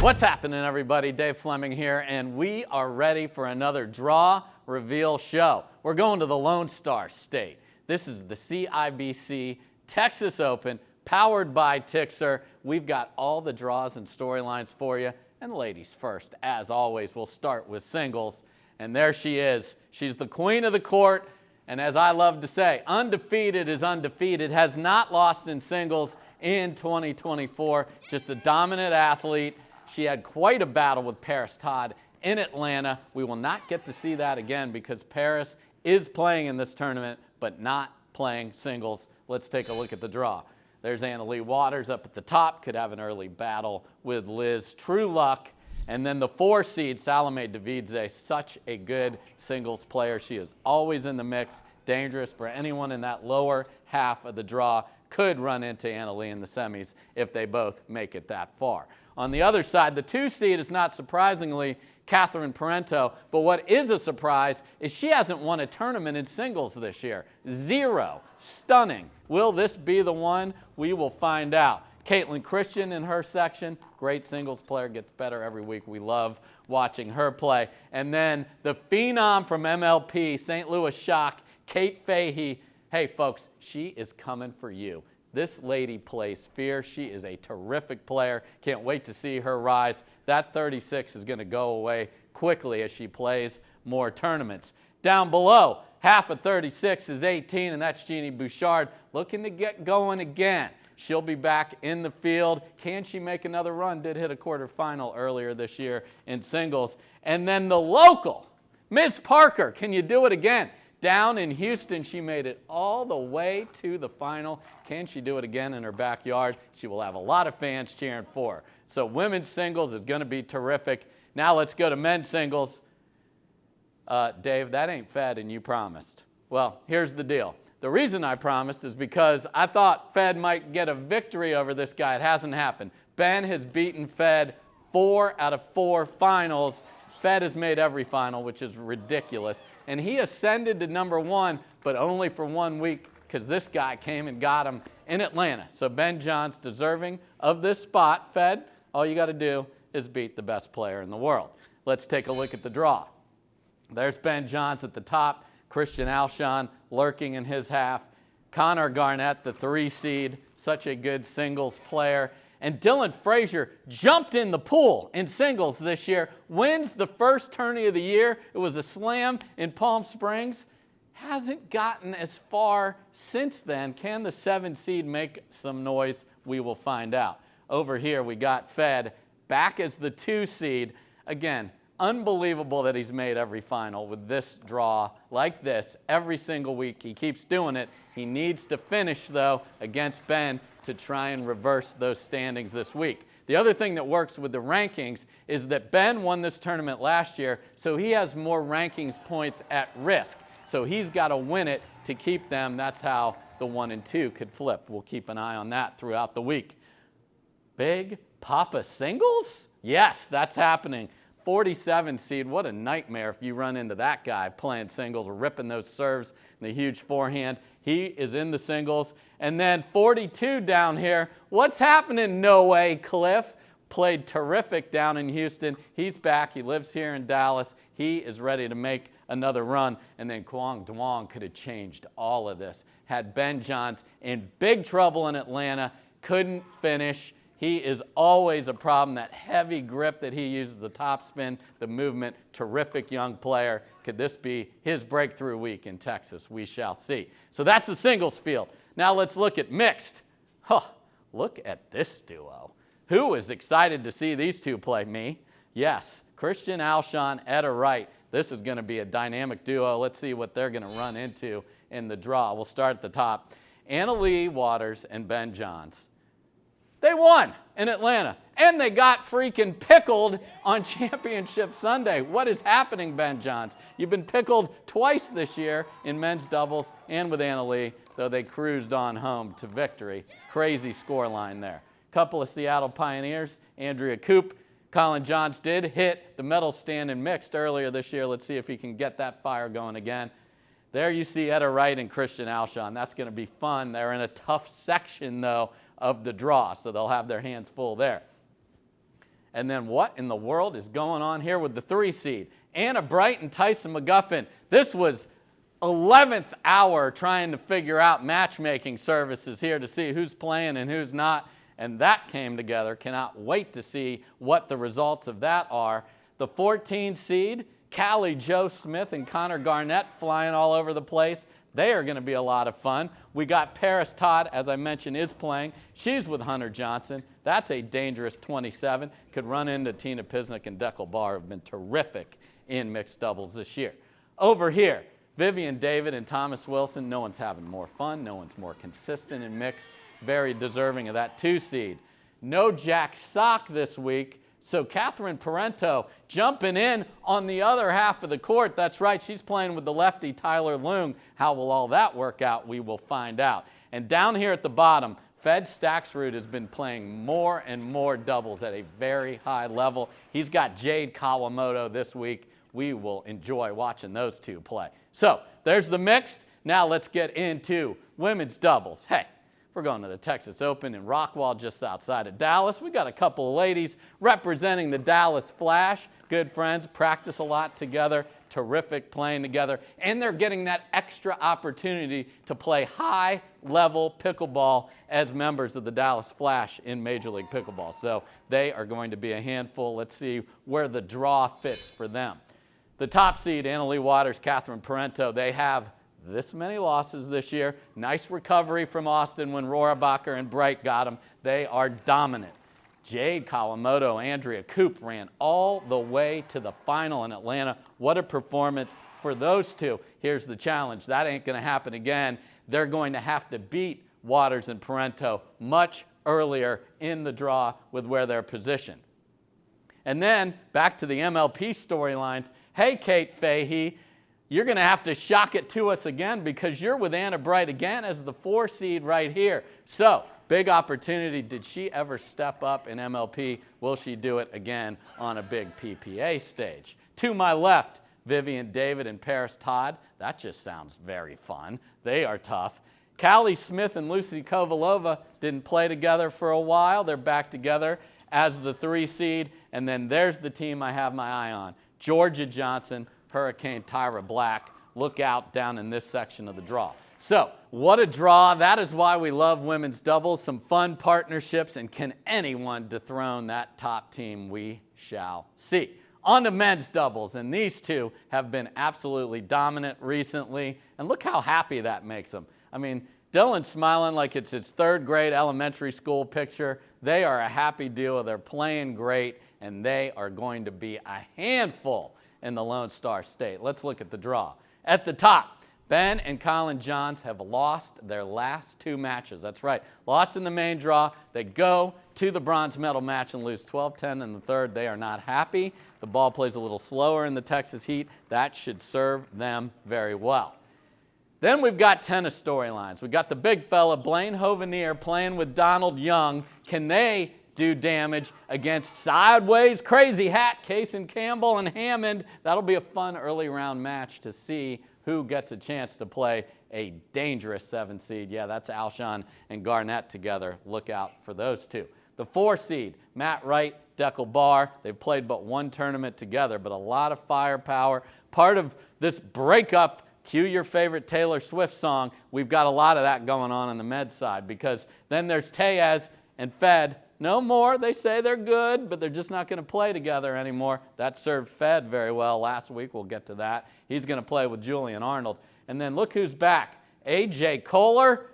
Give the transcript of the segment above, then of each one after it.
What's happening, everybody? Dave Fleming here, and we are ready for another draw reveal show. We're going to the Lone Star State. This is the CIBC Texas Open, powered by Tixer. We've got all the draws and storylines for you. And ladies first, as always, we'll start with singles. And there she is. She's the queen of the court. And as I love to say, undefeated is undefeated, has not lost in singles in 2024. Just a dominant athlete. She had quite a battle with Paris Todd in Atlanta. We will not get to see that again because Paris is playing in this tournament, but not playing singles. Let's take a look at the draw. There's Annalee Waters up at the top, could have an early battle with Liz Trueluck. And then the 4 seed, Salome Davidze, such a good singles player. She is always in the mix, dangerous for anyone in that lower half of the draw. Could run into Annalee in the semis if they both make it that far. On the other side, the 2 seed is not surprisingly Catherine Parento, but what is a surprise is she hasn't won a tournament in singles this year. 0. Stunning. Will this be the one? We will find out. Caitlin Christian in her section, great singles player, gets better every week. We love watching her play. And then the phenom from MLP, St. Louis Shock, Kate Fahey. Hey, folks, she is coming for you. This lady plays fierce. She is a terrific player. Can't wait to see her rise. That 36 is going to go away quickly as she plays more tournaments. Down below, half of 36 is 18, and that's Jeannie Bouchard looking to get going again. She'll be back in the field. Can she make another run? Did hit a quarterfinal earlier this year in singles. And then the local, Ms. Parker, can you do it again? Down in Houston, she made it all the way to the final. Can she do it again in her backyard? She will have a lot of fans cheering for her. So women's singles is going to be terrific. Now let's go to men's singles. Dave, that ain't Fed, and you promised. Well, here's the deal. The reason I promised is because I thought Fed might get a victory over this guy. It hasn't happened. Ben has beaten Fed 4 out of 4 finals. Fed has made every final, which is ridiculous. And he ascended to number 1, but only for 1 week because this guy came and got him in Atlanta. So Ben John's deserving of this spot. Fed, all you got to do is beat the best player in the world. Let's take a look at the draw. There's Ben Johns at the top. Christian Alshon lurking in his half. Connor Garnett, the 3 seed, such a good singles player. And Dylan Frazier jumped in the pool in singles this year, wins the first tourney of the year. It was a slam in Palm Springs. Hasn't gotten as far since then. Can the 7 seed make some noise? We will find out. Over here we got Fed back as the 2 seed. Again, unbelievable that he's made every final with this draw like this every single week. He keeps doing it. He needs to finish, though, against Ben to try and reverse those standings this week. The other thing that works with the rankings is that Ben won this tournament last year, so he has more rankings points at risk. So he's got to win it to keep them. That's how the 1 and 2 could flip. We'll keep an eye on that throughout the week. Big Papa singles? Yes, that's happening. 47 seed, what a nightmare if you run into that guy playing singles, ripping those serves and the huge forehand. He is in the singles. And then 42 down here. What's happening? No way, Cliff. Played terrific down in Houston. He's back. He lives here in Dallas. He is ready to make another run. And then Kwang Duong could have changed all of this. Had Ben Johns in big trouble in Atlanta. Couldn't finish. He is always a problem. That heavy grip that he uses, the topspin, the movement, terrific young player. Could this be his breakthrough week in Texas? We shall see. So that's the singles field. Now let's look at mixed. Huh, look at this duo. Who is excited to see these two play? Me? Yes, Christian Alshon, Etta Wright. This is going to be a dynamic duo. Let's see what they're going to run into in the draw. We'll start at the top. Annalee Waters and Ben Johns. They won in Atlanta, and they got freaking pickled on Championship Sunday. What is happening, Ben Johns? You've been pickled twice this year in men's doubles and with Annalee, though they cruised on home to victory. Crazy scoreline there. Couple of Seattle Pioneers, Andrea Koop. Colin Johns did hit the medal stand in mixed earlier this year. Let's see if he can get that fire going again. There you see Etta Wright and Christian Alshon. That's going to be fun. They're in a tough section, though, of the draw, so they'll have their hands full there. And then what in the world is going on here with the 3 seed? Anna Bright and Tyson McGuffin. This was 11th hour trying to figure out matchmaking services here to see who's playing and who's not. And that came together. Cannot wait to see what the results of that are. The 14 seed, Callie Joe Smith and Connor Garnett flying all over the place. They are going to be a lot of fun. We got Paris Todd, as I mentioned, is playing. She's with Hunter Johnson. That's a dangerous 27. Could run into Tina Pisnik and Deckel Barr, have been terrific in mixed doubles this year. Over here, Vivian David and Thomas Wilson. No one's having more fun. No one's more consistent in mixed. Very deserving of that 2 seed. No Jack Sock this week. So Catherine Parento jumping in on the other half of the court. That's right, she's playing with the lefty Tyler Leung. How will all that work out? We will find out. And down here at the bottom, Fed Staxrud has been playing more and more doubles at a very high level. He's got Jade Kawamoto this week. We will enjoy watching those two play. So there's the mixed. Now let's get into women's doubles. Hey, we're going to the Texas Open in Rockwall, just outside of Dallas. We got a couple of ladies representing the Dallas Flash. Good friends, practice a lot together, terrific playing together, and they're getting that extra opportunity to play high-level pickleball as members of the Dallas Flash in Major League Pickleball. So they are going to be a handful. Let's see where the draw fits for them. The top seed, Annalee Waters, Catherine Parento, they have this many losses this year. Nice recovery from Austin when Rohrabacher and Bright got them. They are dominant. Jade Kawamoto, Andrea Koop ran all the way to the final in Atlanta. What a performance for those two. Here's the challenge. That ain't going to happen again. They're going to have to beat Waters and Parento much earlier in the draw with where they're positioned. And then back to the MLP storylines. Hey, Kate Fahey, you're going to have to shock it to us again because you're with Anna Bright again as the 4 seed right here. So, big opportunity. Did she ever step up in MLP? Will she do it again on a big PPA stage? To my left, Vivian David and Paris Todd. That just sounds very fun. They are tough. Callie Smith and Lucy Kovalova didn't play together for a while. They're back together as the 3 seed. And then there's the team I have my eye on. Georgia Johnson, Hurricane Tyra Black. Look out down in this section of the draw. So, what a draw. That is why we love women's doubles. Some fun partnerships, and can anyone dethrone that top team? We shall see. On to men's doubles, and these two have been absolutely dominant recently, and look how happy that makes them. I mean, Dylan's smiling like it's his 3rd grade elementary school picture. They are a happy deal. They're playing great, and they are going to be a handful in the Lone Star State. Let's look at the draw. At the top, Ben and Colin Johns have lost their last 2 matches. That's right, lost in the main draw. They go to the bronze medal match and lose 12-10 in the 3rd. They are not happy. The ball plays a little slower in the Texas heat. That should serve them very well. Then we've got tennis storylines. We've got the big fella, Blaine Hovenier, playing with Donald Young. Can they do damage against Sideways Crazy Hat, Kaysen Campbell and Hammond? That'll be a fun early round match to see who gets a chance to play a dangerous 7 seed. Yeah, that's Alshon and Garnett together. Look out for those two. The 4 seed, Matt Wright, Deckel Barr. They've played but 1 tournament together, but a lot of firepower. Part of this breakup, cue your favorite Taylor Swift song. We've got a lot of that going on the med side, because then there's Tellez and Fed. No more. They say they're good, but they're just not going to play together anymore. That served Fed very well last week. We'll get to that. He's going to play with Julian Arnold. And then look who's back. A.J. Kohler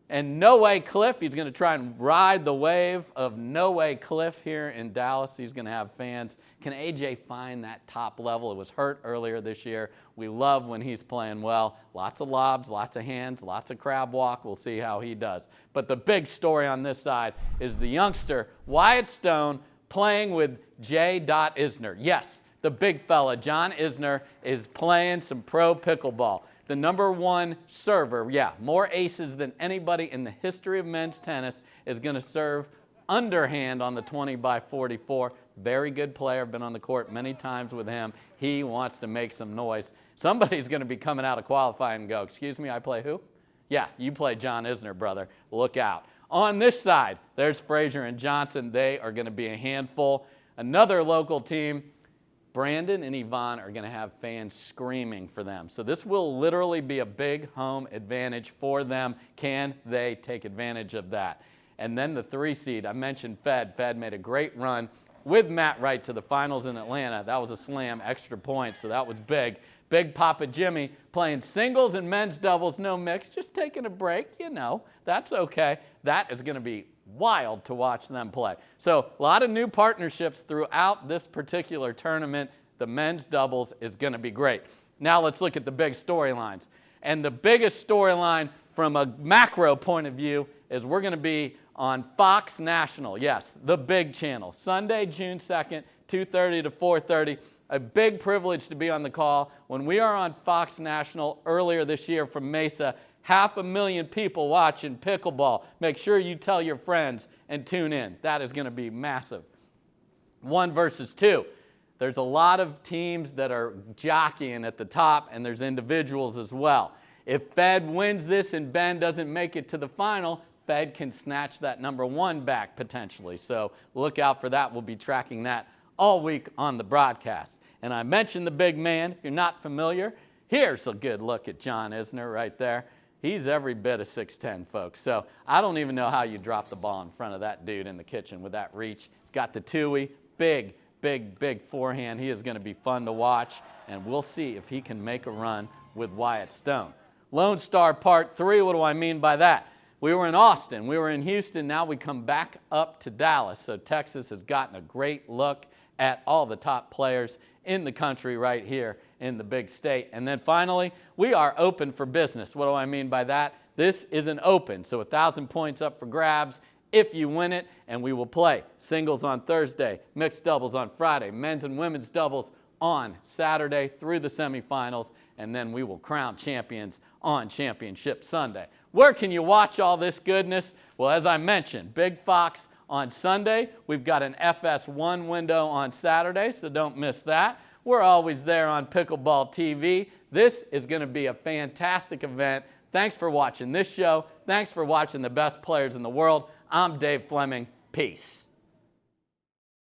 and No Way Cliff. He's going to try and ride the wave of No Way Cliff here in Dallas. He's going to have fans. Can A.J. find that top level? It was hurt earlier this year. We love when he's playing well. Lots of lobs, lots of hands, lots of crab walk. We'll see how he does. But the big story on this side is the youngster, Wyatt Stone, playing with J. Isner. Yes, the big fella, John Isner, is playing some pro pickleball. The #1 server, yeah, more aces than anybody in the history of men's tennis, is going to serve underhand on the 20x44. Very good player. Been on the court many times with him. He wants to make some noise. Somebody's going to be coming out of qualifying and go, excuse me, I play who? Yeah, you play John Isner, brother. Look out. On this side, there's Frazier and Johnson. They are going to be a handful. Another local team, Brandon and Yvonne are going to have fans screaming for them. So this will literally be a big home advantage for them. Can they take advantage of that? And then the 3 seed, I mentioned Fed. Fed made a great run with Matt Wright to the finals in Atlanta. That was a slam, extra points, so that was big. Big Papa Jimmy playing singles and men's doubles, no mix, just taking a break, you know, that's okay. That is going to be wild to watch them play. So a lot of new partnerships throughout this particular tournament. The men's doubles is going to be great. Now let's look at the big storylines. And the biggest storyline from a macro point of view is we're going to be on Fox National. Yes, the big channel. Sunday, June 2nd, 2:30 to 4:30. A big privilege to be on the call. When we are on Fox National earlier this year from Mesa, 500,000 people watching pickleball. Make sure you tell your friends and tune in. That is going to be massive. 1 versus 2. There's a lot of teams that are jockeying at the top, and there's individuals as well. If Fed wins this and Ben doesn't make it to the final, Fed can snatch that #1 back potentially. So look out for that. We'll be tracking that all week on the broadcast. And I mentioned the big man. If you're not familiar, here's a good look at John Isner right there. He's every bit of 6'10", folks. So I don't even know how you drop the ball in front of that dude in the kitchen with that reach. He's got the two-y, big forehand. He is going to be fun to watch, and we'll see if he can make a run with Wyatt Stone. Lone Star Part 3, what do I mean by that? We were in Austin, we were in Houston, now we come back up to Dallas. So Texas has gotten a great look at all the top players in the country right here in the big state. And then finally, we are open for business. What do I mean by that? This is an open, so 1,000 points up for grabs if you win it, and we will play singles on Thursday, mixed doubles on Friday, men's and women's doubles on Saturday through the semifinals, and then we will crown champions on Championship Sunday. Where can you watch all this goodness? Well, as I mentioned, Big Fox on Sunday. We've got an FS1 window on Saturday, so don't miss that. We're always there on Pickleball TV. This is going to be a fantastic event. Thanks for watching this show. Thanks for watching the best players in the world. I'm Dave Fleming. Peace.